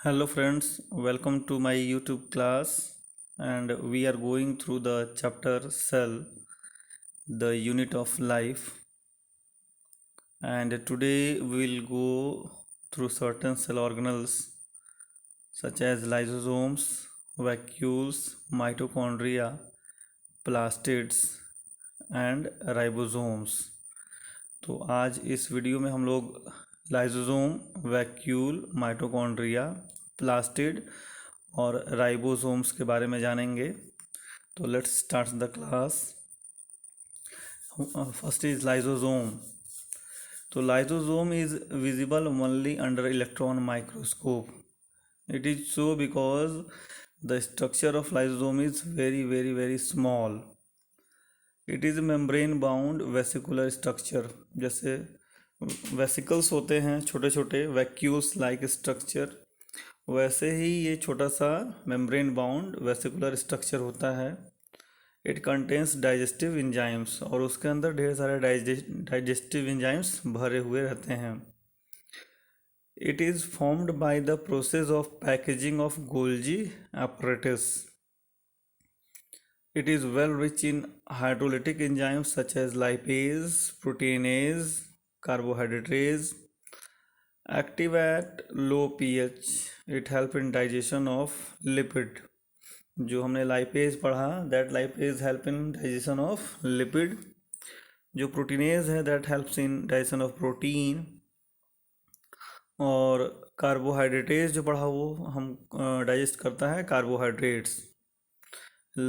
Hello friends, welcome to my YouTube class and we are going through the chapter Cell, the unit of life, and today we'll go through certain cell organelles such as lysosomes, vacuoles, mitochondria, plastids and ribosomes. तो आज इस video में हम लोग lysosome, vacuole, mitochondria, plastid और ribosomes के बारे में जानेंगे। तो let's start the class. First is lysosome. तो lysosome is visible only under electron microscope. It is so because the structure of lysosome is very small. It is membrane bound vesicular structure. जैसे vesicles होते हैं छोटे छोटे, vacuoles like structure, वैसे ही ये छोटा सा मेम्ब्रेन बाउंड वेसिकुलर स्ट्रक्चर होता है। इट कंटेन्स डाइजेस्टिव इंजाइम्स, और उसके अंदर ढेर सारे डाइजेस्टिव इंजाइम्स भरे हुए रहते हैं। It is formed by the process of packaging of Golgi apparatus. It is well rich in hydrolytic enzymes such as lipase, proteinase, carbohydrate. Active at low pH. It help in digestion of lipid. जो हमने lipase पढ़ा, that lipase help in digestion of lipid. जो proteinase है that helps in digestion of protein. और carbohydrase जो पढ़ा वो हम डाइजेस्ट करता है carbohydrates.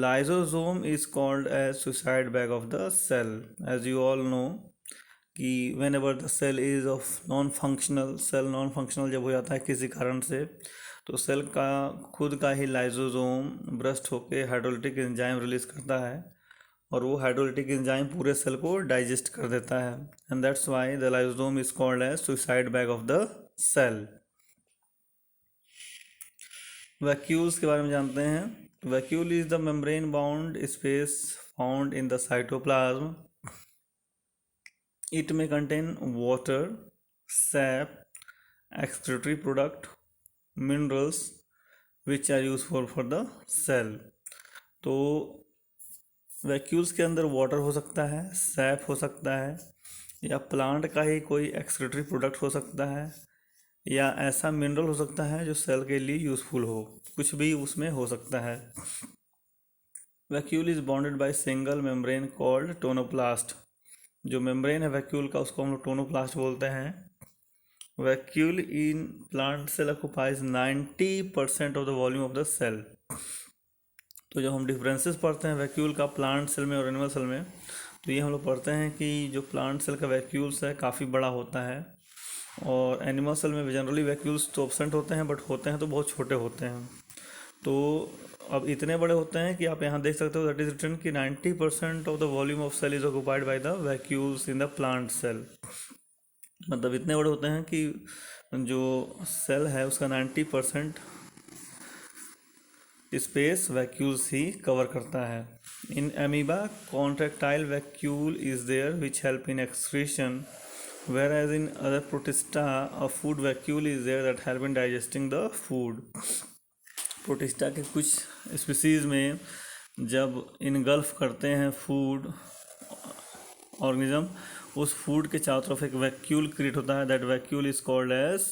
Lysosome is called as suicide bag of the cell. As you all know कि whenever the cell is of non-functional, cell non-functional जब हो जाता है किसी कारण से, तो सेल का खुद का ही लाइसोसोम ब्रस्ट होके हाइड्रोलिटिक एंजाइम रिलीज करता है, और वो हाइड्रोलिटिक एंजाइम पूरे सेल को डाइजेस्ट कर देता है। And that's why the lysosome is called as suicide bag of the cell. Vacuoles के बारे में जानते हैं। Vacuole is the membrane bound space found in the cytoplasm. It may contain water, sap, excretory product, minerals which are useful for the cell. तो vacuoles के अंदर water हो सकता है, सैप हो सकता है, या प्लांट का ही कोई एक्सक्रीटरी प्रोडक्ट हो सकता है, या ऐसा मिनरल हो सकता है जो सेल के लिए यूज़फुल हो। कुछ भी उसमें हो सकता है। Vacuole is bonded by single membrane called tonoplast. जो मेम्ब्रेन है वैक्यूल का, उसको हम लोग टोनोप्लास्ट बोलते हैं। Vacuole in plant cell occupies 90% of the volume of the cell. तो जब हम डिफरेंसेस पढ़ते हैं वैक्यूल का प्लांट सेल में और एनिमल सेल में, तो ये हम लोग पढ़ते हैं कि जो प्लांट सेल का वैक्यूल्स है काफ़ी बड़ा होता है, और एनिमल सेल में जनरली वैक्यूल्स तो एब्सेंट होते हैं, बट होते हैं तो बहुत छोटे होते हैं। तो अब इतने बड़े होते हैं कि आप यहाँ देख सकते हो दैट इज रिटन कि 90% of the volume of cell is occupied by the vacuoles in the plant cell. मतलब इतने बड़े होते हैं कि जो सेल है उसका 90% स्पेस वैक्यूल्स ही कवर करता है। In amoeba contractile vacuole is there which help in excretion, whereas in other protista a food vacuole is there that help in digesting the food. Protista के कुछ स्पीसीज़ में जब engulf करते हैं food organism, उस food के चारों तरफ एक वैक्यूल क्रिएट होता है। That vacuole is called as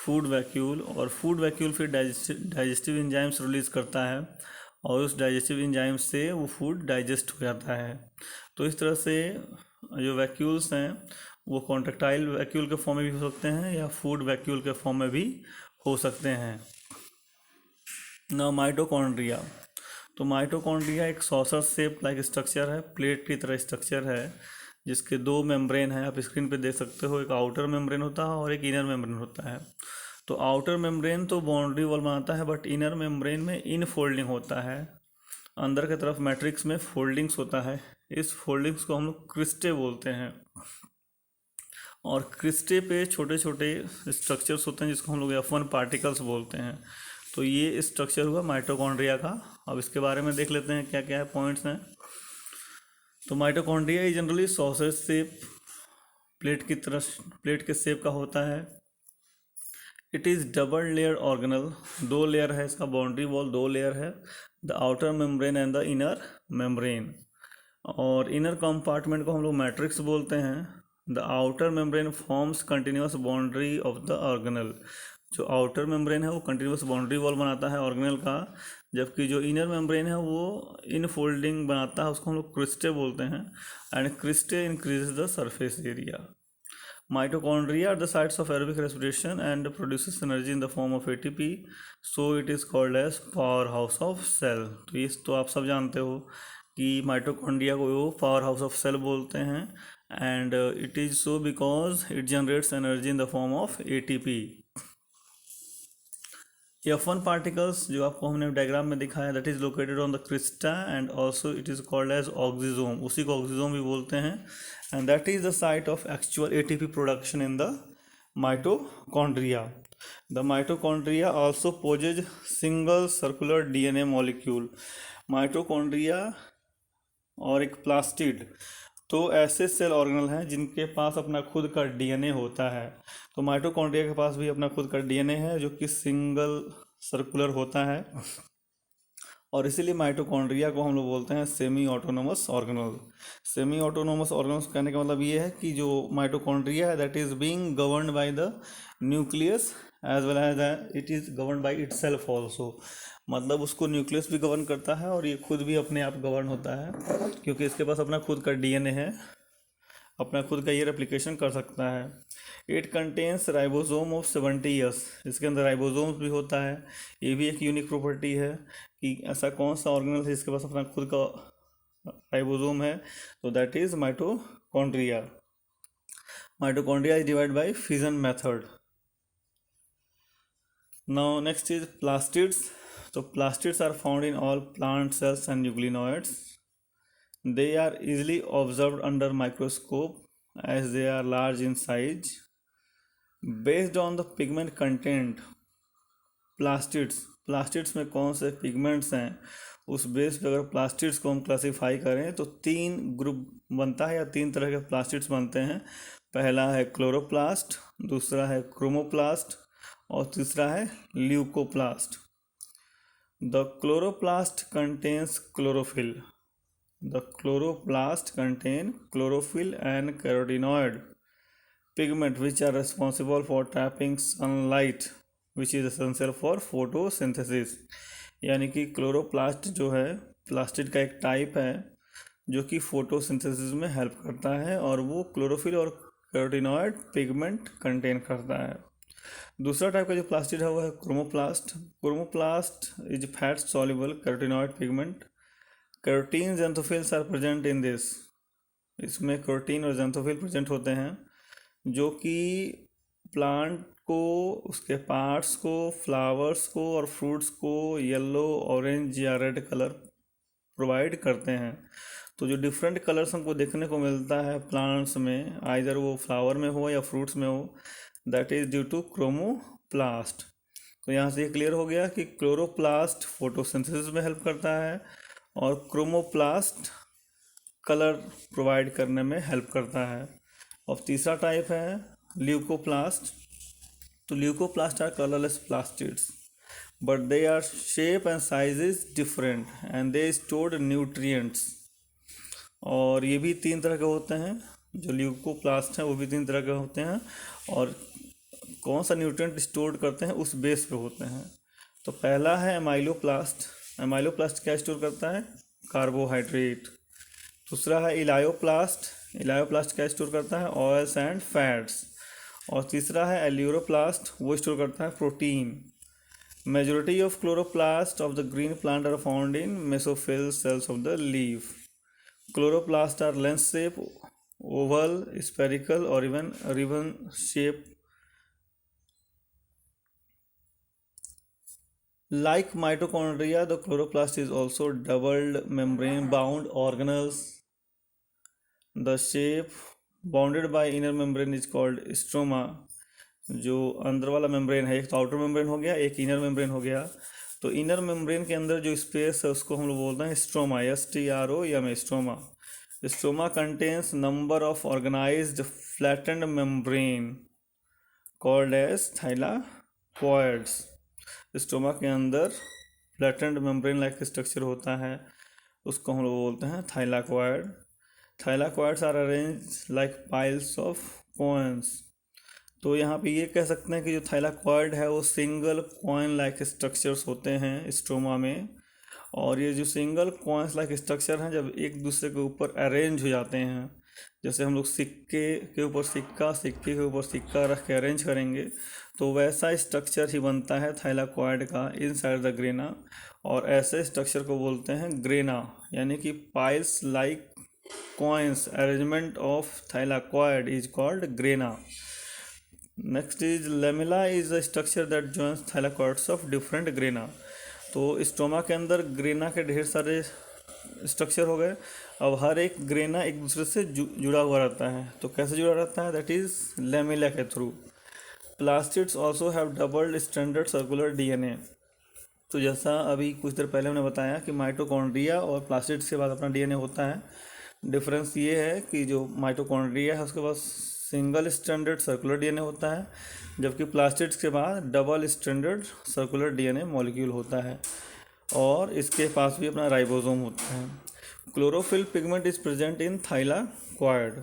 food vacuole. और फूड वैक्यूल फिर डाइजेस्टिव इंजाइम्स रिलीज करता है, और उस डाइजेस्टिव इंजाइम से वो फूड डाइजेस्ट हो जाता है। तो इस तरह से जो वैक्यूल्स हैं वो कॉन्ट्रैक्टाइल वैक्यूल के फॉर्म में भी हो सकते हैं, या फूड वैक्यूल के फॉर्म में भी हो सकते हैं। ना माइटोकॉन्ड्रिया। तो माइटोकॉन्ड्रिया एक सॉसर शेप लाइक स्ट्रक्चर है, प्लेट की तरह स्ट्रक्चर है, जिसके दो मेम्ब्रेन हैं। आप स्क्रीन पे देख सकते हो, एक आउटर मेम्ब्रेन होता है और एक इनर मेम्ब्रेन होता है। तो आउटर मेम्ब्रेन तो बाउंड्री वॉल बनाता है, बट इनर मेम्ब्रेन में इन फोल्डिंग होता है। अंदर की तरफ मैट्रिक्स में फोल्डिंग्स होता है। इस फोल्डिंग्स को हम लोग क्रिस्टे बोलते हैं, और क्रिस्टे पे छोटे छोटे स्ट्रक्चर्स होते हैं जिसको हम लोग F1 पार्टिकल्स बोलते हैं। तो ये स्ट्रक्चर हुआ माइटोकॉन्ड्रिया का। अब इसके बारे में देख लेते हैं क्या क्या है पॉइंट्स हैं। तो mitochondria is generally sausage shape, plate की तरह, प्लेट के शेप का होता है। It is double layer organelle, दो लेयर है इसका, बाउंड्री वॉल दो लेयर है, the outer membrane and the inner membrane. और इनर कंपार्टमेंट को हम लोग मैट्रिक्स बोलते हैं। The outer membrane forms continuous boundary of the organelle, जो आउटर मेम्ब्रेन है वो कंटिन्यूस बाउंड्री वॉल बनाता है ऑर्गेनल का, जबकि जो इनर मेम्ब्रेन है वो इन फोल्डिंग बनाता है, उसको हम लोग क्रिस्टे बोलते हैं। And cristae increases the surface area. Mitochondria are the sites of aerobic respiration and produces energy in the form of ATP, so it is called as powerhouse of cell। तो ये तो आप सब जानते हो कि माइटोकॉन्ड्रिया को वो पावर हाउस ऑफ सेल बोलते हैं, and it is so because it generates energy in the form of ATP। F1 particles जो आपको हमने डायग्राम में दिखाया, that is located on the crista and also it is called as oxysome, उसी को oxysome भी बोलते हैं, and that is the site of actual ATP production in the mitochondria. The mitochondria also possesses single circular DNA molecule. Mitochondria और एक plastid, तो ऐसे cell organelle हैं जिनके पास अपना खुद का DNA होता है। तो माइटोकॉन्ड्रिया के पास भी अपना खुद का DNA है जो कि सिंगल सर्कुलर होता है, और इसीलिए माइटोकॉन्ड्रिया को हम लोग बोलते हैं semi autonomous organelle. Semi autonomous organelles कहने का मतलब ये है कि जो माइटोकॉन्ड्रिया है that is being governed by the nucleus as well as it is governed by itself also, मतलब उसको न्यूक्लियस भी गवर्न करता है और ये खुद भी अपने आप गवर्न होता है, क्योंकि इसके पास अपना खुद का DNA है, अपना खुद का ये रेप्लिकेशन कर सकता है। It contains ribosome of 70 years, इसके अंदर राइबोसोम्स भी होता है। ये भी एक यूनिक प्रॉपर्टी है कि ऐसा कौन सा ऑर्गेनल है जिसके पास अपना खुद का राइबोसोम है, तो that is mitochondria. Mitochondria is divide by fission method. Now next is plastids. तो plastids are found in all plant cells and nucleoids. They are easily observed under microscope as they are large in size. Based on the pigment content, plastids में कौन से pigments हैं उस base पे अगर plastids को हम क्लासीफाई करें तो तीन ग्रुप बनता है या तीन तरह के प्लास्टिड्स बनते हैं। पहला है क्लोरोप्लास्ट, दूसरा है क्रोमोप्लास्ट और तीसरा है leucoplast. The chloroplast contains chlorophyll. The chloroplast contain chlorophyll and carotenoid pigment which are responsible for trapping sunlight, which is essential for photosynthesis। यानी कि क्लोरोप्लास्ट जो है प्लास्टिड का एक टाइप है जो कि फोटोसिंथेसिस में हेल्प करता है, और वो क्लोरोफिल और कैरोटिनॉइड पिगमेंट कंटेन करता है। दूसरा टाइप का जो प्लास्टिड है वो है chromoplast. Chromoplast is fat soluble carotenoid pigment. Carotene xanthophylls are present in this, इसमें कैरोटीन और ज़ैंथोफिल प्रेजेंट होते हैं जो कि प्लांट को, उसके पार्ट्स को, फ्लावर्स को और फ्रूट्स को येलो, ऑरेंज या रेड कलर प्रोवाइड करते हैं। तो जो डिफरेंट कलर्स हमको देखने को मिलता है प्लांट्स में, आइदर वो फ्लावर में हो या फ्रूट्स में हो, that is due to chromoplast. तो यहाँ से ये क्लियर हो गया कि क्लोरोप्लास्ट फोटोसिंथेसिस में हेल्प करता है और क्रोमोप्लास्ट कलर प्रोवाइड करने में हेल्प करता है। और तीसरा टाइप है ल्यूकोप्लास्ट। तो leucoplast are colourless plastids but they are shape and size is different and they stored nutrients. और ये भी तीन तरह के होते हैं, जो ल्यूकोप्लास्ट हैं वो भी तीन तरह के होते हैं, और कौन सा न्यूट्रिएंट स्टोर करते हैं उस बेस पे होते हैं। तो पहला है एमाइलोप्लास्ट। एमाइलोप्लास्ट क्या स्टोर करता है? कार्बोहाइड्रेट। दूसरा है इलायोप्लास्ट। इलायोप्लास्ट क्या स्टोर करता है? Oils and fats. और तीसरा है एलियोरोप्लास्ट, वो स्टोर करता है protein. Majority of chloroplast of the green plant are found in mesophyll cells of the leaf. Chloroplast are lens shape, oval, spherical or even ribbon shape. Like mitochondria, the chloroplast is also doubled membrane bound organelles. The shape bounded by inner membrane is called stroma। जो अंदर वाला membrane है, एक तो outer membrane हो गया, एक inner membrane हो गया। तो इनर मेम्ब्रेन के अंदर जो स्पेस है उसको हम लोग बोलते हैं stroma, STROMA, stroma. Stroma contains number of organized flattened membrane called as thylakoid। Thylakoids. Stoma के अंदर फ्लैटेंड मेम्ब्रेन लाइक स्ट्रक्चर होता है, उसको हम लोग बोलते हैं thylakoid. Thylakoids are arrange like piles of coins. तो यहाँ पे ये कह सकते हैं कि जो थाइलाकॉइड है वो सिंगल कॉइन लाइक स्ट्रक्चर्स होते हैं स्टोमा में। और ये जो सिंगल कॉइन्स लाइक स्ट्रक्चर हैं जब एक दूसरे के ऊपर अरेंज हो जाते हैं, जैसे हम लोग सिक्के के ऊपर सिक्का, सिक्के के ऊपर सिक्का रख के अरेंज करेंगे, तो वैसा स्ट्रक्चर ही बनता है थाइलाकॉइड का इनसाइड द ग्रेना। और ऐसे स्ट्रक्चर को बोलते हैं ग्रेना, यानी कि piles like coins arrangement of thylakoid is called grana. Next is lamella is a structure that joins thylakoids of different grana. तो स्टोमा के अंदर ग्रेना के ढेर सारे स्ट्रक्चर हो गए। अब हर एक ग्रेना एक दूसरे से जुड़ा हुआ रहता है। तो कैसे जुड़ा रहता है? दैट इज लेमिला के through. Plastids also have doubled stranded circular DNA. तो जैसा अभी कुछ देर पहले हमने बताया कि माइटोकॉन्ड्रिया और प्लास्टिड्स के बाद अपना डीएनए होता है। डिफरेंस ये है कि जो माइटोकॉन्ड्रिया है उसके पास सिंगल स्ट्रैंडेड सर्कुलर डीएनए होता है, जबकि प्लास्टिड्स के बाद double stranded circular DNA molecule होता है, और इसके पास भी अपना राइबोसोम होता है। Chlorophyll pigment is present in thylakoid.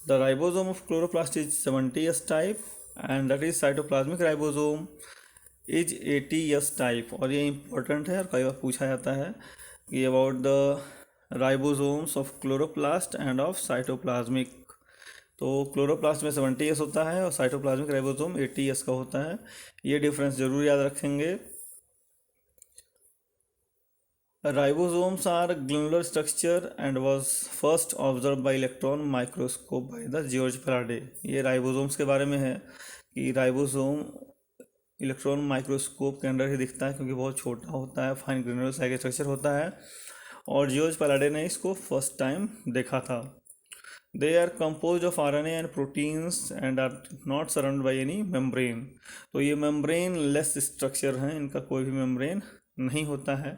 The ribosome of chloroplast is 70S type and that is cytoplasmic ribosome is 80S type. और ये इंपॉर्टेंट है और कई बार पूछा जाता है कि about the ribosomes of chloroplast end of cytoplasmic. तो क्लोरोप्लास्ट में 70S होता है और साइटोप्लाज्मिक राइबोसोम 80S का होता है। ये डिफरेंस जरूर याद रखेंगे। Ribosomes are glandular structure and was first observe by electron microscope by the George Faraday. ये राइबोसोम्स के बारे में है कि राइबोसोम इलेक्ट्रॉन माइक्रोस्कोप के अंदर ही दिखता है, क्योंकि बहुत छोटा होता है, फाइन ग्रेनुलर लाइक स्ट्रक्चर होता है, और जॉर्ज फैराडे ने इसको फर्स्ट टाइम देखा था। They are composed of RNA and proteins and are not surrounded by any membrane। तो ये membrane less structure हैं, इनका कोई भी membrane नहीं होता है।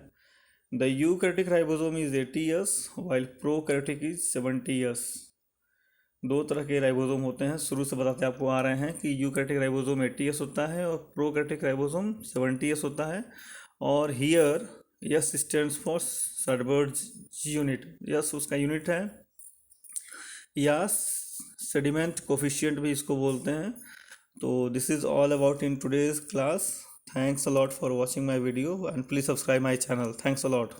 The eukaryotic ribosome is 80S while prokaryotic is 70S। दो तरह के राइबोसोम होते हैं, शुरू से बताते आपको आ रहे हैं कि यूकैरियोटिक राइबोसोम 80S होता है और प्रोकैरियोटिक राइबोसोम 70S होता है। और here S stands for Svedberg unit. S उसका यूनिट है, या सेडिमेंट कोफिशिएंट भी इसको बोलते हैं। तो this is all about in today's class. Thanks a lot for watching my video and please subscribe my channel. Thanks a lot.